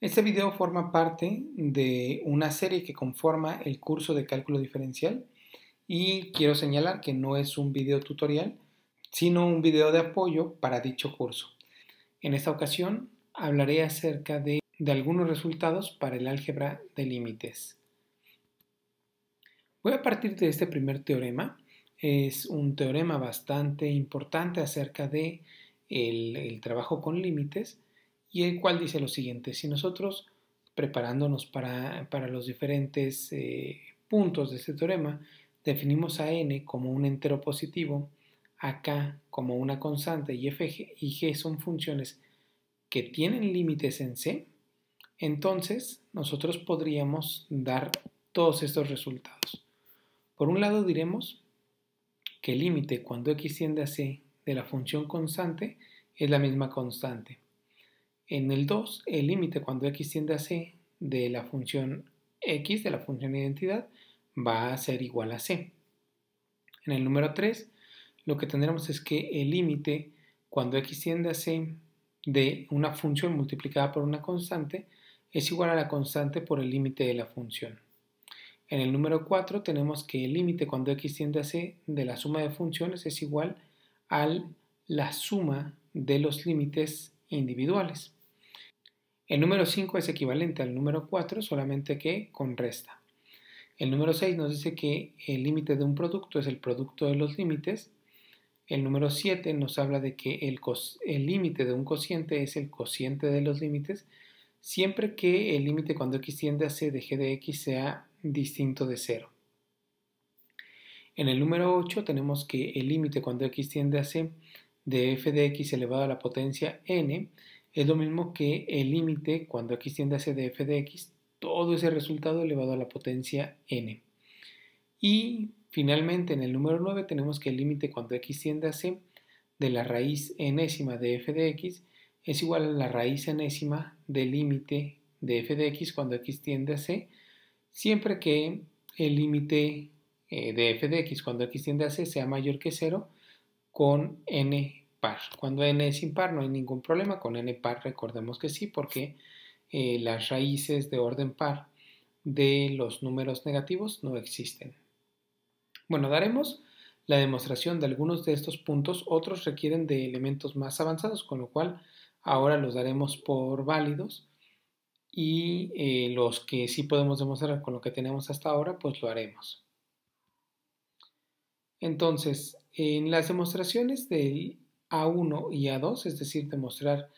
Este video forma parte de una serie que conforma el curso de cálculo diferencial y quiero señalar que no es un video tutorial, sino un video de apoyo para dicho curso. En esta ocasión hablaré acerca de algunos resultados para el álgebra de límites. Voy a partir de este primer teorema. Es un teorema bastante importante acerca de el trabajo con límites y el cual dice lo siguiente: si nosotros, preparándonos para los diferentes puntos de este teorema, definimos a n como un entero positivo, a k como una constante y f y g son funciones que tienen límites en C, entonces nosotros podríamos dar todos estos resultados. Por un lado diremos que el límite cuando x tiende a c de la función constante es la misma constante. En el 2, el límite cuando x tiende a c de la función x, de la función identidad, va a ser igual a c. En el número 3, lo que tendremos es que el límite cuando x tiende a c de una función multiplicada por una constante es igual a la constante por el límite de la función. En el número 4 tenemos que el límite cuando x tiende a c de la suma de funciones es igual a la suma de los límites individuales. El número 5 es equivalente al número 4, solamente que con resta. El número 6 nos dice que el límite de un producto es el producto de los límites. El número 7 nos habla de que el límite de un cociente es el cociente de los límites, siempre que el límite cuando x tiende a c de g de x sea distinto de 0. En el número 8 tenemos que el límite cuando x tiende a c de f de x elevado a la potencia n es lo mismo que el límite cuando x tiende a c de f de x, todo ese resultado elevado a la potencia n. Y finalmente en el número 9 tenemos que el límite cuando x tiende a c de la raíz enésima de f de x es igual a la raíz enésima del límite de f de x cuando x tiende a c, siempre que el límite de f de x cuando x tiende a c sea mayor que 0 con n par. Cuando n es impar no hay ningún problema, con n par recordemos que sí, porque las raíces de orden par de los números negativos no existen. Bueno, daremos la demostración de algunos de estos puntos, otros requieren de elementos más avanzados, con lo cual ahora los daremos por válidos y los que sí podemos demostrar con lo que tenemos hasta ahora, pues lo haremos. Entonces, en las demostraciones del A1 y A2, es decir, demostrar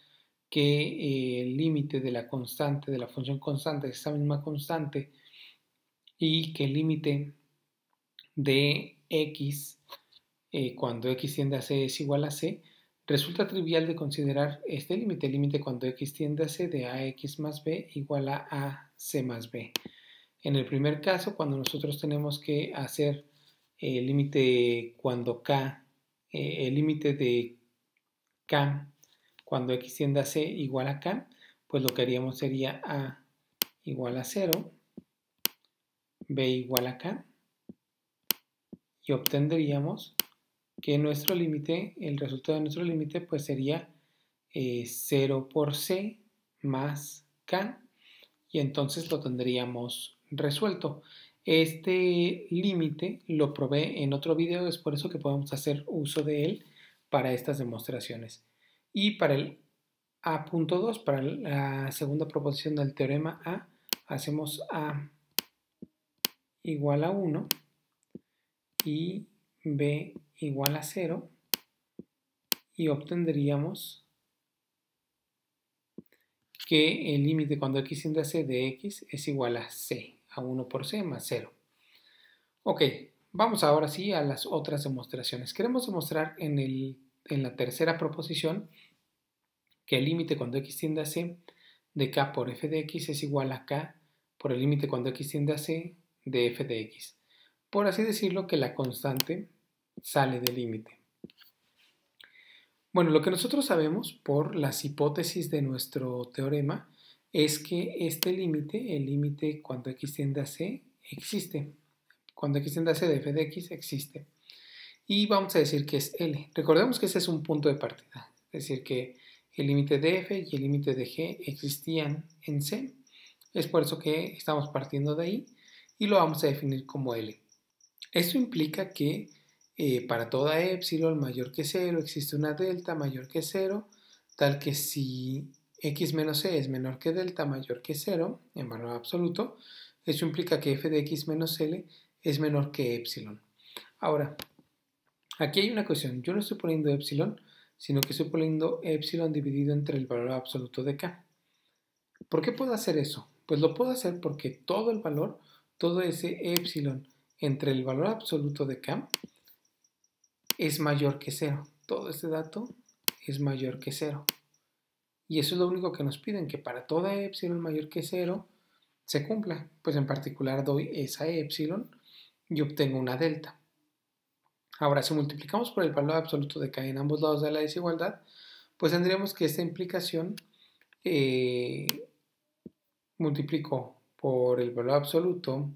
que el límite de la constante, de la función constante, es esa misma constante y que el límite de x cuando x tiende a c es igual a c, resulta trivial de considerar este límite, el límite cuando x tiende a c de ax más b igual a ac más b. En el primer caso, cuando nosotros tenemos que hacer el límite cuando k, el límite de k cuando x tiende a c igual a k, pues lo que haríamos sería a igual a 0, b igual a k, y obtendríamos que nuestro límite, el resultado de nuestro límite, pues sería 0 por c más k, y entonces lo tendríamos resuelto. Este límite lo probé en otro video, es por eso que podemos hacer uso de él para estas demostraciones. Y para el A.2, para la segunda proposición del teorema A, hacemos A igual a 1 y B igual a 0 y obtendríamos que el límite cuando x tiende a c de x es igual a c, a 1 por c más 0. Ok, vamos ahora sí a las otras demostraciones. Queremos demostrar en la tercera proposición que el límite cuando x tiende a c de k por f de x es igual a k por el límite cuando x tiende a c de f de x. Por así decirlo, que la constante sale del límite. Bueno, lo que nosotros sabemos por las hipótesis de nuestro teorema es que este límite, el límite cuando x tiende a c, existe. Cuando x tiende a c de f de x existe. Y vamos a decir que es L. Recordemos que ese es un punto de partida. Es decir, que el límite de f y el límite de g existían en C. Es por eso que estamos partiendo de ahí y lo vamos a definir como L. Esto implica que para toda epsilon mayor que 0 existe una delta mayor que 0, tal que si x menos c es menor que delta mayor que 0 en valor absoluto, eso implica que f de x menos l es menor que epsilon. Ahora, aquí hay una cuestión. Yo no estoy poniendo epsilon, sino que estoy poniendo epsilon dividido entre el valor absoluto de k. ¿Por qué puedo hacer eso? Pues lo puedo hacer porque todo el valor, todo ese epsilon entre el valor absoluto de k es mayor que 0. Todo este dato es mayor que 0. Y eso es lo único que nos piden, que para toda epsilon mayor que 0 se cumpla. Pues en particular doy esa epsilon y obtengo una delta. Ahora, si multiplicamos por el valor absoluto de k en ambos lados de la desigualdad, pues tendríamos que esta implicación multiplico por el valor absoluto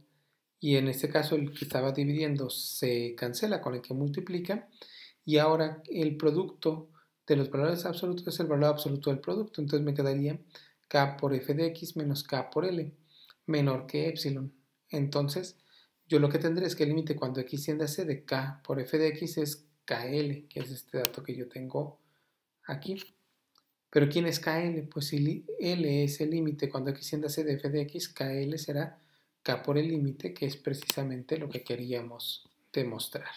y en este caso el que estaba dividiendo se cancela con el que multiplica y ahora el producto de los valores absolutos es el valor absoluto del producto, entonces me quedaría k por f de x menos k por l menor que epsilon. Entonces yo lo que tendré es que el límite cuando x tiende a c de k por f de x es kl, que es este dato que yo tengo aquí. ¿Pero quién es KL? Pues si L es el límite cuando x tiende a c de f de x, KL será K por el límite, que es precisamente lo que queríamos demostrar.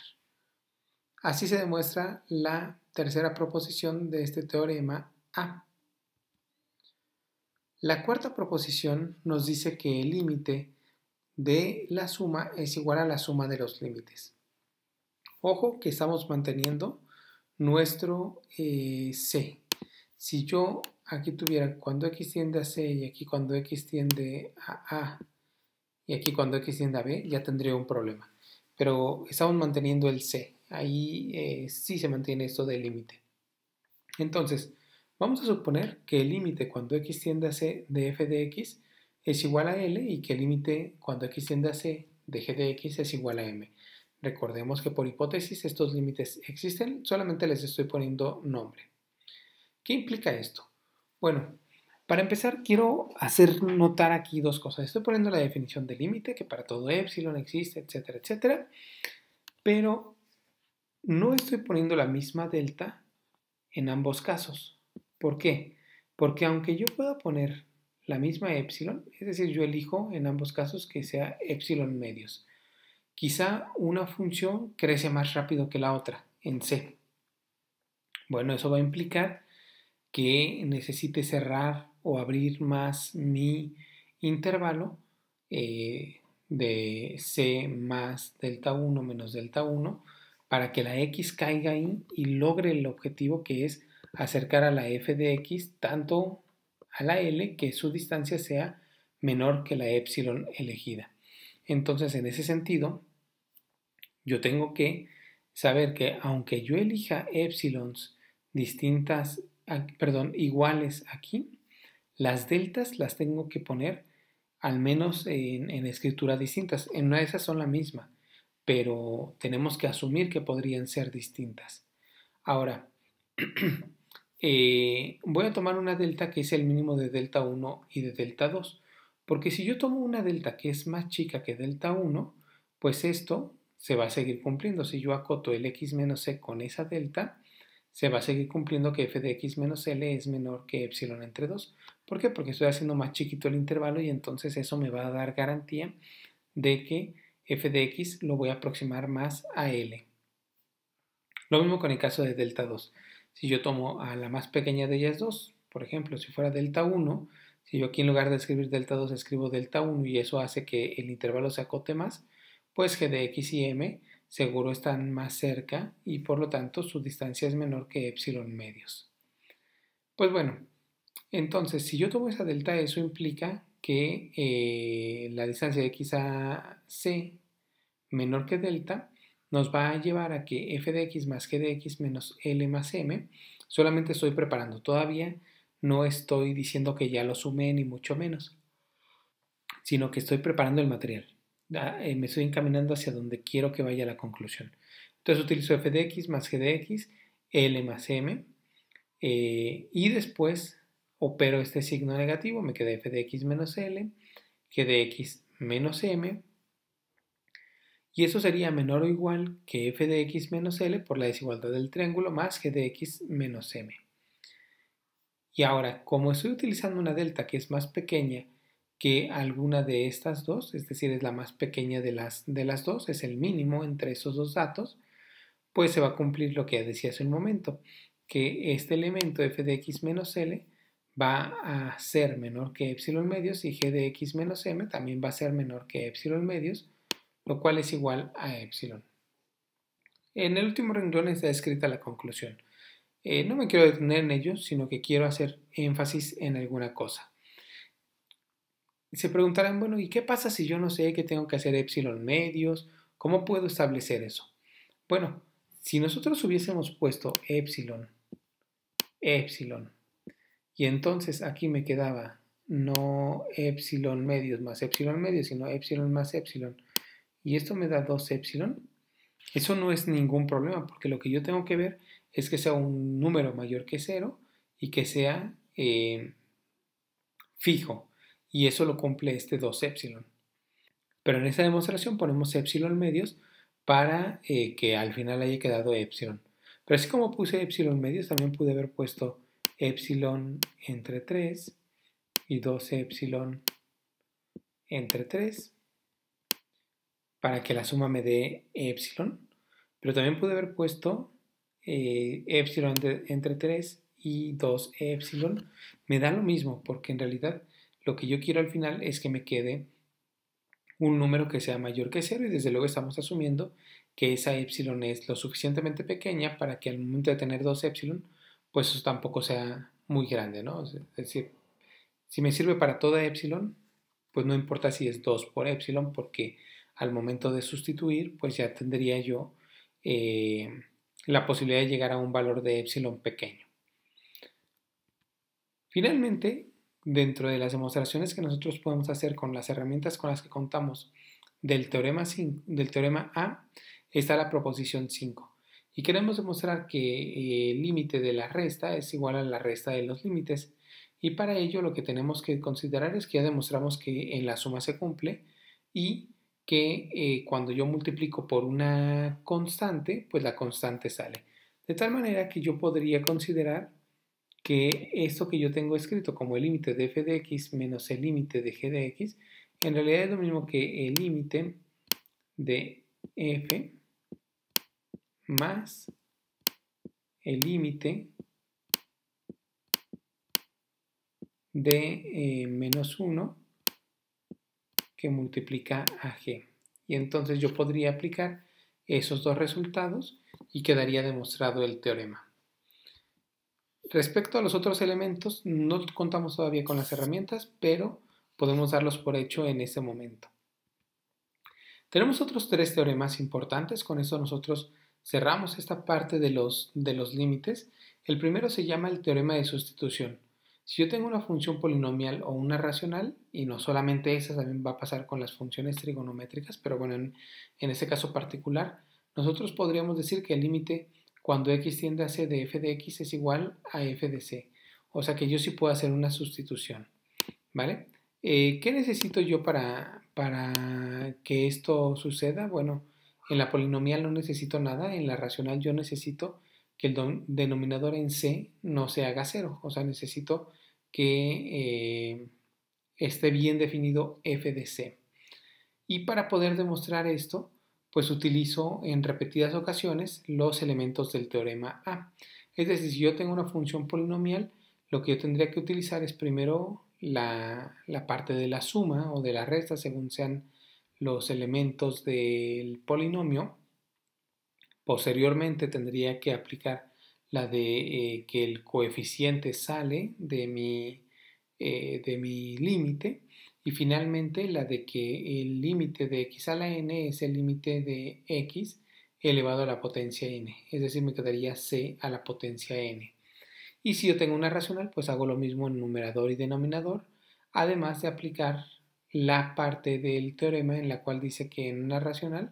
Así se demuestra la tercera proposición de este teorema A. La cuarta proposición nos dice que el límite de la suma es igual a la suma de los límites. Ojo que estamos manteniendo nuestro C. Si yo aquí tuviera cuando x tiende a C y aquí cuando x tiende a A y aquí cuando x tiende a B, ya tendría un problema. Pero estamos manteniendo el C. Ahí sí se mantiene esto del límite. Entonces, vamos a suponer que el límite cuando x tiende a C de f de x es igual a L y que el límite cuando x tiende a C de g de x es igual a M. Recordemos que por hipótesis estos límites existen, solamente les estoy poniendo nombre. ¿Qué implica esto? Bueno, para empezar quiero hacer notar aquí dos cosas. Estoy poniendo la definición de límite, que para todo epsilon existe, etcétera, etcétera, pero no estoy poniendo la misma delta en ambos casos. ¿Por qué? Porque aunque yo pueda poner la misma epsilon, es decir, yo elijo en ambos casos que sea epsilon medios, quizá una función crece más rápido que la otra en C. Bueno, eso va a implicar que necesite cerrar o abrir más mi intervalo de C más delta 1 menos delta 1 para que la X caiga ahí y logre el objetivo que es acercar a la f de X tanto a la L que su distancia sea menor que la epsilon elegida. Entonces, en ese sentido, yo tengo que saber que aunque yo elija epsilons distintas, iguales aquí, las deltas las tengo que poner al menos en escrituras distintas. En una de esas son la misma, pero tenemos que asumir que podrían ser distintas. Ahora, voy a tomar una delta que es el mínimo de delta 1 y de delta 2, porque si yo tomo una delta que es más chica que delta 1, pues esto se va a seguir cumpliendo. Si yo acoto el x menos c con esa delta, se va a seguir cumpliendo que f de x menos l es menor que epsilon entre 2. ¿Por qué? Porque estoy haciendo más chiquito el intervalo y entonces eso me va a dar garantía de que f de x lo voy a aproximar más a l. Lo mismo con el caso de delta 2. Si yo tomo a la más pequeña de ellas dos, por ejemplo, si fuera delta 1, si yo aquí en lugar de escribir delta 2 escribo delta 1 y eso hace que el intervalo se acote más, pues g de x y m seguro están más cerca y por lo tanto su distancia es menor que epsilon medios. Pues bueno, entonces si yo tomo esa delta, eso implica que la distancia de x a c menor que delta nos va a llevar a que f de x más g de x menos l más m, solamente estoy preparando, todavía no estoy diciendo que ya lo sumé ni mucho menos, sino que estoy preparando el material. Me estoy encaminando hacia donde quiero que vaya la conclusión. Entonces utilizo f de x más g de x, l más m. y después opero este signo negativo, me queda f de x menos L, g de x menos M, y eso sería menor o igual que f de x menos L por la desigualdad del triángulo más g de x menos M. Y ahora, como estoy utilizando una delta que es más pequeña que alguna de estas dos, es decir, es la más pequeña de las dos, es el mínimo entre esos dos datos, pues se va a cumplir lo que decía hace un momento, que este elemento f de x menos L va a ser menor que epsilon medios y g de x menos M también va a ser menor que epsilon medios, lo cual es igual a epsilon. En el último renglón está escrita la conclusión. No me quiero detener en ello, sino que quiero hacer énfasis en alguna cosa. Se preguntarán, bueno, ¿y qué pasa si yo no sé que tengo que hacer epsilon medios? ¿Cómo puedo establecer eso? Bueno, si nosotros hubiésemos puesto epsilon, y entonces aquí me quedaba no epsilon medios más epsilon medios, sino epsilon más epsilon, y esto me da 2 epsilon, eso no es ningún problema, porque lo que yo tengo que ver es que sea un número mayor que 0 y que sea fijo, y eso lo cumple este 2 epsilon. Pero en esta demostración ponemos epsilon medios para que al final haya quedado epsilon. Pero así como puse epsilon medios, también pude haber puesto epsilon entre 3 y 2 epsilon entre 3 para que la suma me dé epsilon. Pero también pude haber puesto epsilon entre 3 y 2 epsilon. Me da lo mismo porque en realidad lo que yo quiero al final es que me quede un número que sea mayor que 0 y desde luego estamos asumiendo que esa epsilon es lo suficientemente pequeña para que al momento de tener 2 epsilon, pues eso tampoco sea muy grande, ¿no? Es decir, si me sirve para toda epsilon, pues no importa si es 2 por epsilon, porque al momento de sustituir, pues ya tendría yo la posibilidad de llegar a un valor de epsilon pequeño. Finalmente, dentro de las demostraciones que nosotros podemos hacer con las herramientas con las que contamos del teorema A, está la proposición 5. Y queremos demostrar que el límite de la resta es igual a la resta de los límites. Y para ello lo que tenemos que considerar es que ya demostramos que en la suma se cumple y que cuando yo multiplico por una constante, pues la constante sale. De tal manera que yo podría considerar que esto que yo tengo escrito como el límite de f de x menos el límite de g de x, en realidad es lo mismo que el límite de f más el límite de menos 1 que multiplica a g. Y entonces yo podría aplicar esos dos resultados y quedaría demostrado el teorema. Respecto a los otros elementos, no contamos todavía con las herramientas, pero podemos darlos por hecho en este momento. Tenemos otros 3 teoremas importantes, con eso nosotros cerramos esta parte de los límites. El primero se llama el teorema de sustitución. Si yo tengo una función polinomial o una racional, y no solamente esa, también va a pasar con las funciones trigonométricas, pero bueno, en este caso particular, nosotros podríamos decir que el límite cuando x tiende a c de f de x es igual a f de c. O sea que yo sí puedo hacer una sustitución, ¿vale? ¿Qué necesito yo para que esto suceda? Bueno, en la polinomial no necesito nada, en la racional yo necesito que el denominador en c no se haga 0, o sea, necesito que esté bien definido f de c. Y para poder demostrar esto, pues utilizo en repetidas ocasiones los elementos del teorema A. Es decir, si yo tengo una función polinomial, lo que yo tendría que utilizar es primero la parte de la suma o de la resta, según sean los elementos del polinomio. Posteriormente tendría que aplicar la de que el coeficiente sale de mi límite. Y finalmente la de que el límite de x a la n es el límite de x elevado a la potencia n. Es decir, me quedaría c a la potencia n. Y si yo tengo una racional, pues hago lo mismo en numerador y denominador, además de aplicar la parte del teorema en la cual dice que en una racional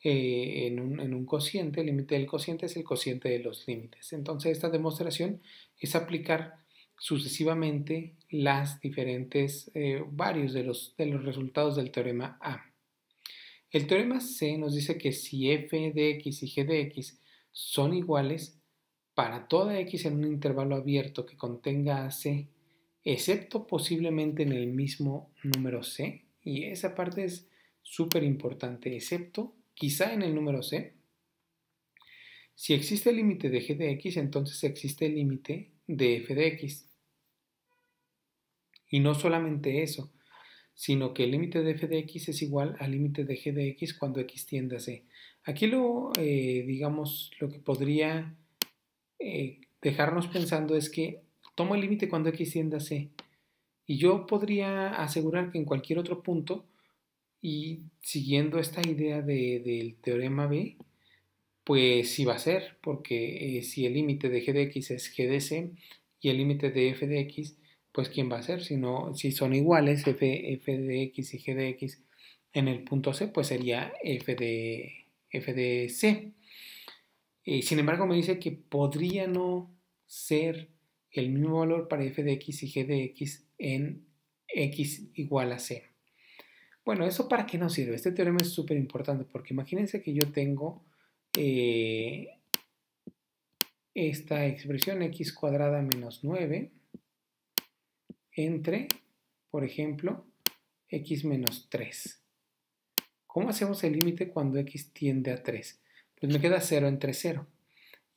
en un cociente. El límite del cociente es el cociente de los límites. Entonces esta demostración es aplicar sucesivamente las diferentes varios de los resultados del teorema A. El teorema C nos dice que si f de x y g de x son iguales para toda x en un intervalo abierto que contenga a c, excepto posiblemente en el mismo número c, y esa parte es súper importante, excepto quizá en el número c. Si existe el límite de g de x, entonces existe el límite de f de x. Y no solamente eso, sino que el límite de f de x es igual al límite de g de x cuando x tiende a c. Aquí digamos, lo que podría dejarnos pensando es que tomo el límite cuando x tiende a c, y yo podría asegurar que en cualquier otro punto, y siguiendo esta idea del teorema B, pues sí va a ser, porque si el límite de g de x es g de c y el límite de f de x, pues ¿quién va a ser? Si son iguales f de x y g de x en el punto c, pues sería f de c. Sin embargo, me dice que podría no ser el mismo valor para f de x y g de x en x igual a c. Bueno, ¿eso para qué nos sirve? Este teorema es súper importante porque imagínense que yo tengo esta expresión x cuadrada menos 9 entre, por ejemplo, x menos 3. ¿Cómo hacemos el límite cuando x tiende a 3? Pues me queda 0 entre 0.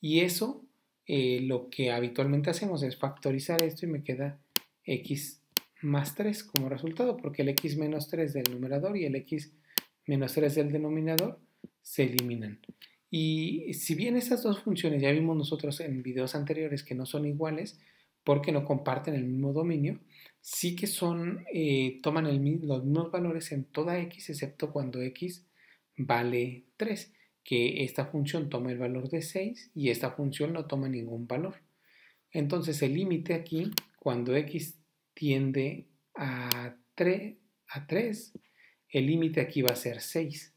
Y eso, lo que habitualmente hacemos es factorizar esto y me queda x más 3 como resultado, porque el x menos 3 del numerador y el x menos 3 del denominador se eliminan. Y si bien estas dos funciones ya vimos nosotros en videos anteriores que no son iguales porque no comparten el mismo dominio, sí que toman los mismos valores en toda x excepto cuando x vale 3, que esta función toma el valor de 6 y esta función no toma ningún valor. Entonces el límite aquí, cuando x tiende a 3, el límite aquí va a ser 6.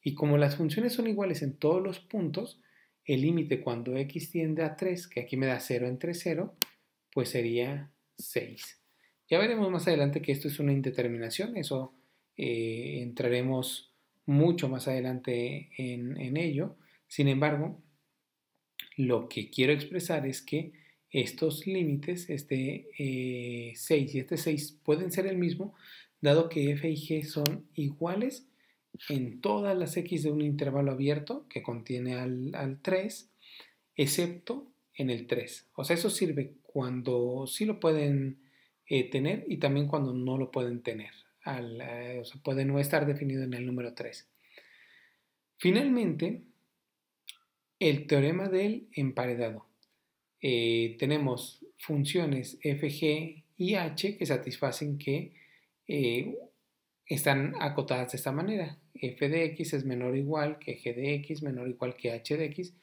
Y como las funciones son iguales en todos los puntos, el límite cuando x tiende a 3, que aquí me da 0 entre 0, pues sería 6. Ya veremos más adelante que esto es una indeterminación, eso entraremos mucho más adelante en ello. Sin embargo, lo que quiero expresar es que estos límites, este 6 y este 6, pueden ser el mismo, dado que f y g son iguales en todas las x de un intervalo abierto que contiene al 3, excepto en el 3. O sea, eso sirve cuando sí lo pueden tener y también cuando no lo pueden tener. O sea, puede no estar definido en el número 3. Finalmente, el teorema del emparedado. Tenemos funciones f, g y h que satisfacen que están acotadas de esta manera. F de x es menor o igual que g de x menor o igual que h de x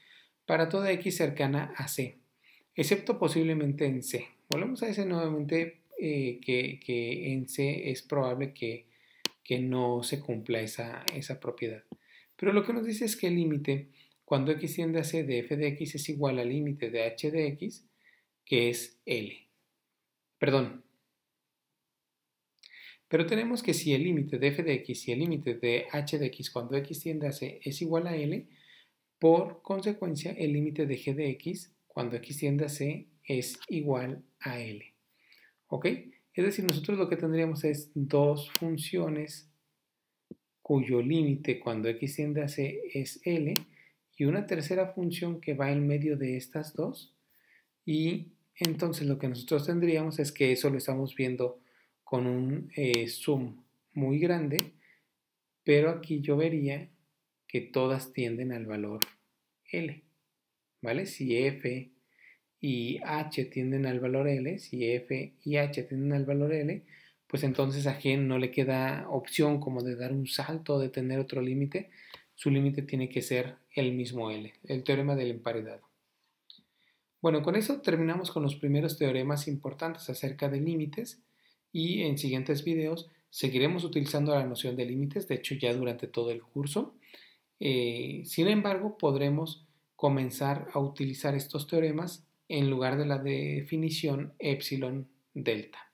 para toda x cercana a c, excepto posiblemente en c. Volvemos a decir nuevamente que en c es probable que no se cumpla esa propiedad. Pero lo que nos dice es que el límite cuando x tiende a c de f de x es igual al límite de h de x, que es L. Perdón. Pero tenemos que si el límite de f de x y el límite de h de x cuando x tiende a c es igual a L, por consecuencia el límite de g de x cuando x tiende a c es igual a L. ¿Ok? Es decir, nosotros lo que tendríamos es dos funciones cuyo límite cuando x tiende a c es L y una tercera función que va en medio de estas dos, y entonces lo que nosotros tendríamos es que eso lo estamos viendo con un zoom muy grande, pero aquí yo vería que todas tienden al valor L, ¿vale? Si f y h tienden al valor L, si f y h tienden al valor L, pues entonces a G no le queda opción como de dar un salto o de tener otro límite. Su límite tiene que ser el mismo L, el teorema del emparedado. Bueno, con eso terminamos con los primeros teoremas importantes acerca de límites y en siguientes videos seguiremos utilizando la noción de límites, de hecho ya durante todo el curso. Sin embargo, podremos comenzar a utilizar estos teoremas en lugar de la definición epsilon delta.